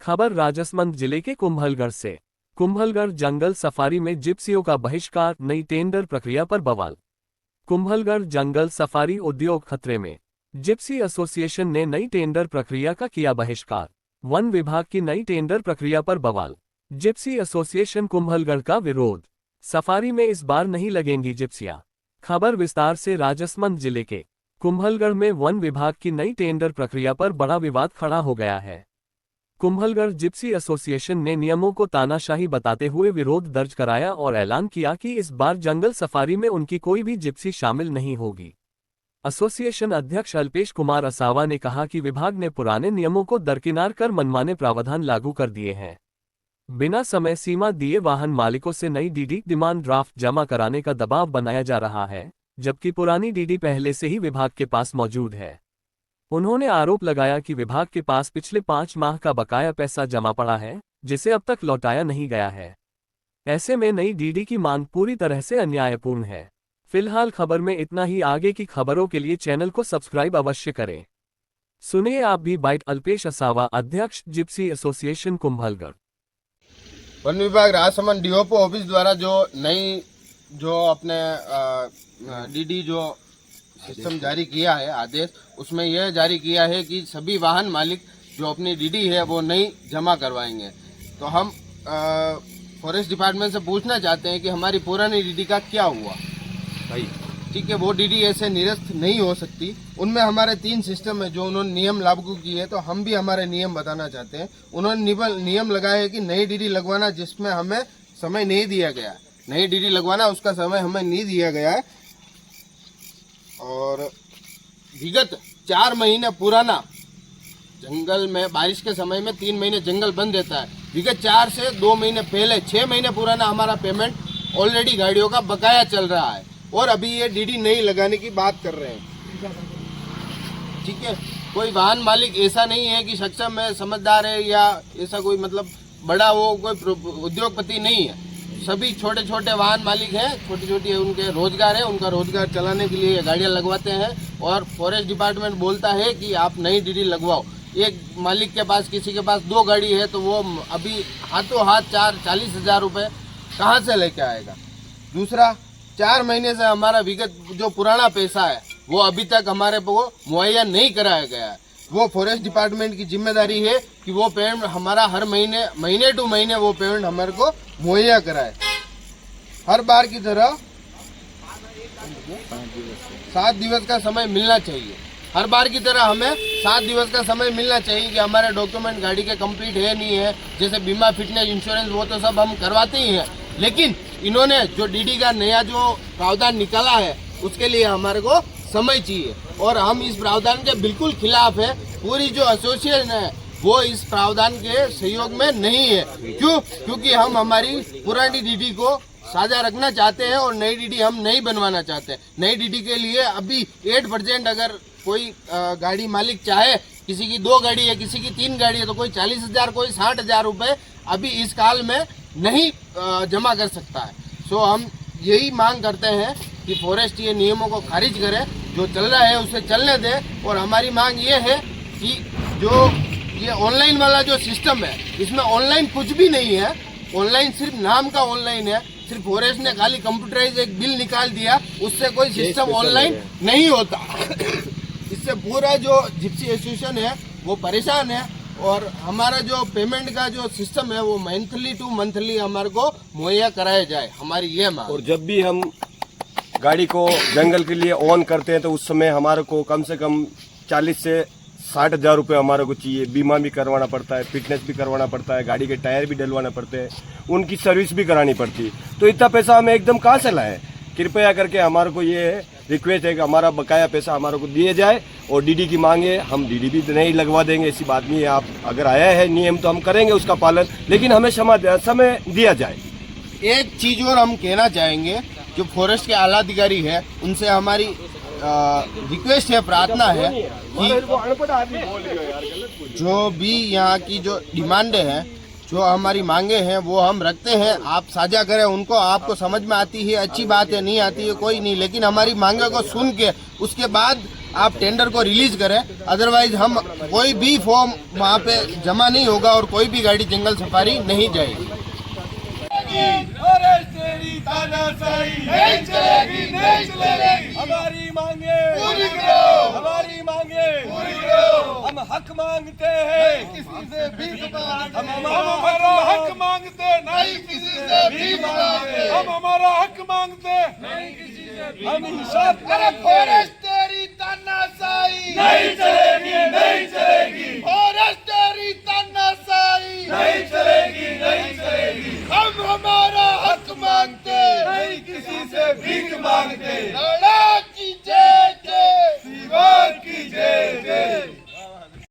खबर राजसमंद जिले के कुंभलगढ़ से। कुंभलगढ़ जंगल सफारी में जिप्सियों का बहिष्कार, नई टेंडर प्रक्रिया पर बवाल। कुंभलगढ़ जंगल सफारी उद्योग खतरे में। जिप्सी एसोसिएशन ने नई टेंडर प्रक्रिया का किया बहिष्कार। वन विभाग की नई टेंडर प्रक्रिया पर बवाल। जिप्सी एसोसिएशन कुंभलगढ़ का विरोध। सफारी में इस बार नहीं लगेंगी जिप्सियां। खबर विस्तार से। राजसमंद जिले के कुंभलगढ़ में वन विभाग की नई टेंडर प्रक्रिया पर बड़ा विवाद खड़ा हो गया है। कुंभलगढ़ जिप्सी एसोसिएशन ने नियमों को तानाशाही बताते हुए विरोध दर्ज कराया और ऐलान किया कि इस बार जंगल सफारी में उनकी कोई भी जिप्सी शामिल नहीं होगी। एसोसिएशन अध्यक्ष अल्पेश कुमार असावा ने कहा कि विभाग ने पुराने नियमों को दरकिनार कर मनमाने प्रावधान लागू कर दिए हैं। बिना समय सीमा दिए वाहन मालिकों से नई डीडी डिमांड ड्राफ्ट जमा कराने का दबाव बनाया जा रहा है, जबकि पुरानी डीडी पहले से ही विभाग के पास मौजूद है। उन्होंने आरोप लगाया कि विभाग के पास पिछले 5 माह का बकाया पैसा जमा पड़ा है, जिसे अब तक लौटाया नहीं गया है। ऐसे में नई डीडी की मांग पूरी तरह से अन्यायपूर्ण है। फिलहाल खबर में इतना ही। आगे की खबरों के लिए चैनल को सब्सक्राइब अवश्य करें। सुनिए आप भी बाइट। अल्पेश असावा, अध्यक्ष जिप्सी एसोसिएशन कुंभलगढ़। वन विभाग राजसमंद डीओपो ऑफिस द्वारा जो अपने डीडी जो सिस्टम जारी किया है, आदेश, उसमें यह जारी किया है कि सभी वाहन मालिक जो अपनी डीडी है वो नहीं जमा करवाएंगे। तो हम फॉरेस्ट डिपार्टमेंट से पूछना चाहते हैं कि हमारी पुरानी डीडी का क्या हुआ भाई। ठीक है, वो डीडी ऐसे निरस्त नहीं हो सकती। उनमें हमारे 3 सिस्टम है जो उन्होंने नियम लागू किए, तो हम भी हमारे नियम बताना चाहते हैं। उन्होंने नियम लगाया है कि नई डीडी लगवाना, जिसमें हमें समय नहीं दिया गया। नई डीडी लगवाना, उसका समय हमें नहीं दिया गया है। और विगत 4 महीने पुराना जंगल में बारिश के समय में 3 महीने जंगल बंद रहता है। विगत 4 से 2 महीने पहले 6 महीने पुराना हमारा पेमेंट ऑलरेडी गाड़ियों का बकाया चल रहा है, और अभी ये डीडी नहीं लगाने की बात कर रहे हैं। ठीक है, कोई वाहन मालिक ऐसा नहीं है कि सक्षम है, समझदार है, या ऐसा कोई मतलब बड़ा वो कोई उद्योगपति नहीं है। सभी छोटे छोटे वाहन मालिक हैं, छोटी छोटी उनके रोजगार है, उनका रोजगार चलाने के लिए गाड़ियां लगवाते हैं। और फॉरेस्ट डिपार्टमेंट बोलता है कि आप नई डीडी लगवाओ। एक मालिक के पास, किसी के पास 2 गाड़ी है, तो वो अभी हाथों हाथ 40 हजार रुपये कहाँ से लेके आएगा। दूसरा, 4 महीने से हमारा विगत जो पुराना पैसा है वो अभी तक हमारे को मुहैया नहीं कराया गया है। वो फॉरेस्ट डिपार्टमेंट की जिम्मेदारी है कि वो पेमेंट हमारा हर महीने टू महीने वो पेमेंट हमारे को मुहैया कराए। हर बार की तरह 7 दिवस का समय मिलना चाहिए। हर बार की तरह हमें 7 दिवस का समय मिलना चाहिए कि हमारे डॉक्यूमेंट गाड़ी के कंप्लीट है नहीं है। जैसे बीमा, फिटनेस, इंश्योरेंस, वो तो सब हम करवाते ही हैं, लेकिन इन्होंने जो डीडी का नया जो प्रावधान निकाला है उसके लिए हमारे को समय चाहिए, और हम इस प्रावधान के बिल्कुल खिलाफ है। पूरी जो एसोसिएशन है वो इस प्रावधान के सहयोग में नहीं है। क्यों? क्योंकि हम हमारी पुरानी डीडी को साझा रखना चाहते हैं और नई डीडी हम नहीं बनवाना चाहते। नई डीडी के लिए अभी 8% अगर कोई गाड़ी मालिक चाहे, किसी की 2 गाड़ी है, किसी की 3 गाड़ी है, तो कोई 40 हजार, कोई 60 हजार रुपये अभी इस काल में नहीं जमा कर सकता है। सो हम यही मांग करते हैं कि फॉरेस्ट ये नियमों को खारिज करे, जो चल रहा है उसे चलने दे। और हमारी मांग ये है कि जो ये ऑनलाइन वाला जो सिस्टम है, इसमें ऑनलाइन कुछ भी नहीं है। ऑनलाइन सिर्फ नाम का ऑनलाइन है। सिर्फ फॉरेस्ट ने खाली कंप्यूटराइज एक बिल निकाल दिया, उससे कोई सिस्टम ऑनलाइन नहीं होता। इससे पूरा जो जिप्सी एसोसिएशन है वो परेशान है, और हमारा जो पेमेंट का जो सिस्टम है वो मंथली टू मंथली हमारे को मुहैया कराया जाए, हमारी ये मांग। और जब भी हम गाड़ी को जंगल के लिए ऑन करते हैं तो उस समय हमारे को कम से कम 40 से 60 हजार रुपये हमारे को चाहिए। बीमा भी करवाना पड़ता है, फिटनेस भी करवाना पड़ता है, गाड़ी के टायर भी डलवाना पड़ते हैं, उनकी सर्विस भी करानी पड़ती है। तो इतना पैसा हमें एकदम कहाँ से लाएं? कृपया करके हमारे को ये रिक्वेस्ट है कि हमारा बकाया पैसा हमारे को दिए जाए, और डीडी की मांगे हम डीडी भी नहीं लगवा देंगे, ऐसी बात नहीं है। आप अगर आया है नियम तो हम करेंगे उसका पालन, लेकिन हमें समय दिया जाए। एक चीज और हम कहना चाहेंगे, जो फॉरेस्ट के आला अधिकारी है उनसे हमारी रिक्वेस्ट है, प्रार्थना है कि जो भी यहाँ की जो डिमांडें हैं, जो हमारी मांगे हैं वो हम रखते हैं, आप साझा करें उनको। आपको समझ में आती है, अच्छी बात है, नहीं आती है कोई नहीं, लेकिन हमारी मांगे को सुन के उसके बाद आप टेंडर को रिलीज करें, अदरवाइज हम कोई भी फॉर्म वहाँ पे जमा नहीं होगा और कोई भी गाड़ी जंगल सफारी नहीं जाएगी। हमारी मांगे पूरी करो, हमारी मांगे पूरी करो। हम हक मांगते हैं, किसी से भीख मांगते। हम हमारा हक मांगते, नहीं किसी से भीख मांगते। हम हमारा हक मांगते, नहीं किसी से। हम इंसाफ करें। फॉरेस्ट तेरी तानाशाही नहीं चलेगी, नहीं चलेगी। फॉरेस्ट तेरी तानाशाही नहीं चलेगी, नहीं चलेगी। हम हमारा हक मांगते, नहीं किसी से भीख मांगते।